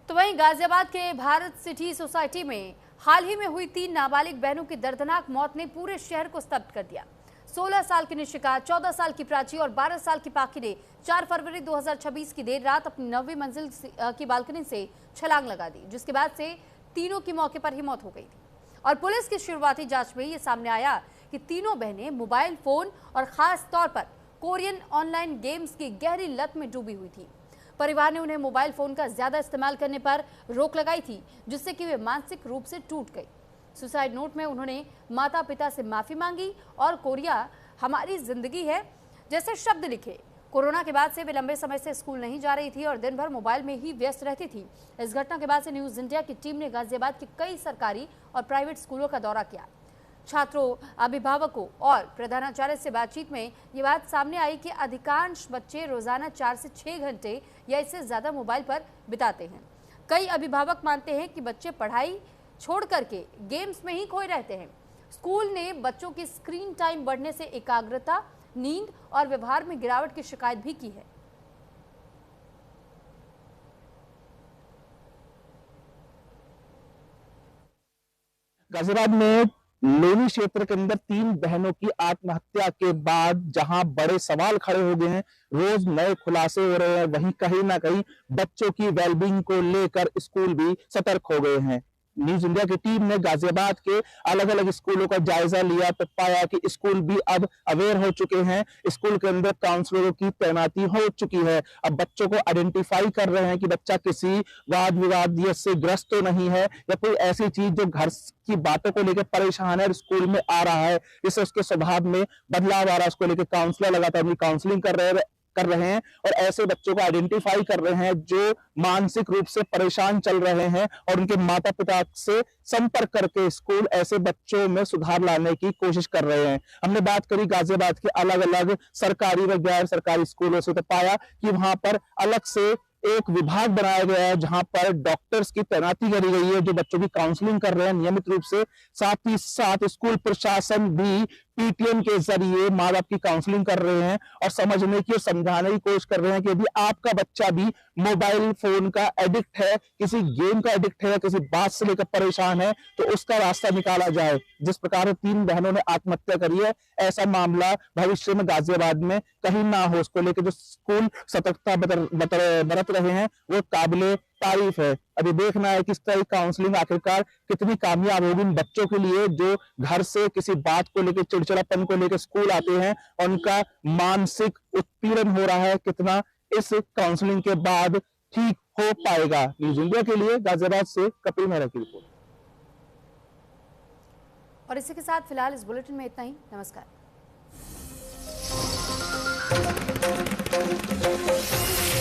तो वहीं गाजियाबाद के भारत सिटी सोसाइटी में हाल ही में हुई 3 नाबालिग बहनों की दर्दनाक मौत ने पूरे शहर को स्तब्ध कर दिया। 16 साल की निशिका, 14 साल की प्राची और 12 साल की पाखी ने 4 फरवरी 2026 की देर रात अपनी 9वीं मंजिल की बालकनी से छलांग लगा दी, जिसके बाद से तीनों की मौके पर ही मौत हो गई थी। और पुलिस की शुरुआती जांच में ये सामने आया कि तीनों बहनें मोबाइल फोन और खास तौर पर कोरियन ऑनलाइन गेम्स की गहरी लत में डूबी हुई थी। परिवार ने उन्हें मोबाइल फोन का ज्यादा इस्तेमाल करने पर रोक लगाई थी, जिससे कि वे मानसिक रूप से टूट गई। सुसाइड नोट में उन्होंने माता पिता से माफी मांगी और कोरिया हमारी जिंदगी है जैसे शब्द लिखे। कोरोना के बाद से वे लंबे समय से स्कूल नहीं जा रही थी और दिन भर मोबाइल में ही व्यस्त रहती थी। इस घटना के बाद से न्यूज इंडिया की टीम ने गाजियाबाद के कई सरकारी और प्राइवेट स्कूलों का दौरा किया। छात्रों, अभिभावकों और प्रधानाचार्य से बातचीत में ये बात सामने आई कि अधिकांश बच्चे रोजाना 4 से 6 घंटे या इससे ज्यादा मोबाइल पर बिताते हैं। कई अभिभावक मानते हैं कि बच्चे पढ़ाई छोड़ करके गेम्स में ही खोए रहते हैं। स्कूल ने बच्चों की स्क्रीन टाइम बढ़ने से एकाग्रता, नींद और व्यवहार में गिरावट की शिकायत भी की है। गाजियाबाद में लोनी क्षेत्र के अंदर 3 बहनों की आत्महत्या के बाद जहां बड़े सवाल खड़े हो गए हैं, रोज नए खुलासे हो रहे हैं, वहीं कहीं ना कहीं बच्चों की वेलबींग को लेकर स्कूल भी सतर्क हो गए हैं। न्यूज इंडिया की टीम ने गाजियाबाद के अलग अलग स्कूलों का जायजा लिया तो पाया कि स्कूल भी अब अवेयर हो चुके हैं। स्कूल के अंदर काउंसलरों की तैनाती हो चुकी है। अब बच्चों को आइडेंटिफाई कर रहे हैं कि बच्चा किसी वाद विवाद से ग्रस्त तो नहीं है या कोई ऐसी चीज जो घर की बातों को लेकर परेशान है और स्कूल में आ रहा है, इससे उसके स्वभाव में बदलाव आ रहा है। उसको लेकर काउंसलर लगातार अपनी काउंसलिंग कर रहे हैं और ऐसे बच्चों को आइडेंटिफाई कर रहे हैं जो मानसिक रूप से परेशान चल रहे हैं और उनके माता पिता से संपर्क करके स्कूल ऐसे बच्चों में सुधार लाने की कोशिश कर रहे हैं। हमने बात करी गाजियाबाद के अलग अलग सरकारी व गैर सरकारी स्कूलों से तो पाया कि वहां पर अलग से एक विभाग बनाया गया है जहां पर डॉक्टर्स की तैनाती करी गई है जो बच्चों की काउंसलिंग कर रहे हैं नियमित रूप से। साथ ही साथ स्कूल प्रशासन भी पीटीएम के जरिए माँ बाप की काउंसलिंग कर रहे हैं और समझने की और समझाने की कोशिश कर रहे हैं कि यदि आपका बच्चा भी मोबाइल फोन का एडिक्ट है, किसी गेम का एडिक्ट है, किसी बात से लेकर परेशान है, तो उसका रास्ता निकाला जाए। जिस प्रकार 3 बहनों ने आत्महत्या करी है, ऐसा मामला भविष्य में गाजियाबाद में कहीं ना हो। उसको लेकर जो स्कूल सतर्कता बरत रहे हैं वो काबिले तारीफ है। अभी देखना है कि इस तरह की काउंसलिंग आखिरकार कितनी कामयाब होगी उन बच्चों के लिए जो घर से किसी बात को लेकर, चिड़चिड़ापन को लेकर स्कूल आते हैं और उनका मानसिक उत्पीड़न हो रहा है, कितना इस काउंसलिंग के बाद ठीक हो पाएगा। न्यूज इंडिया के लिए गाजियाबाद से कपिल मेहरा की रिपोर्ट। और इसी के साथ फिलहाल इस बुलेटिन में इतना ही। नमस्कार।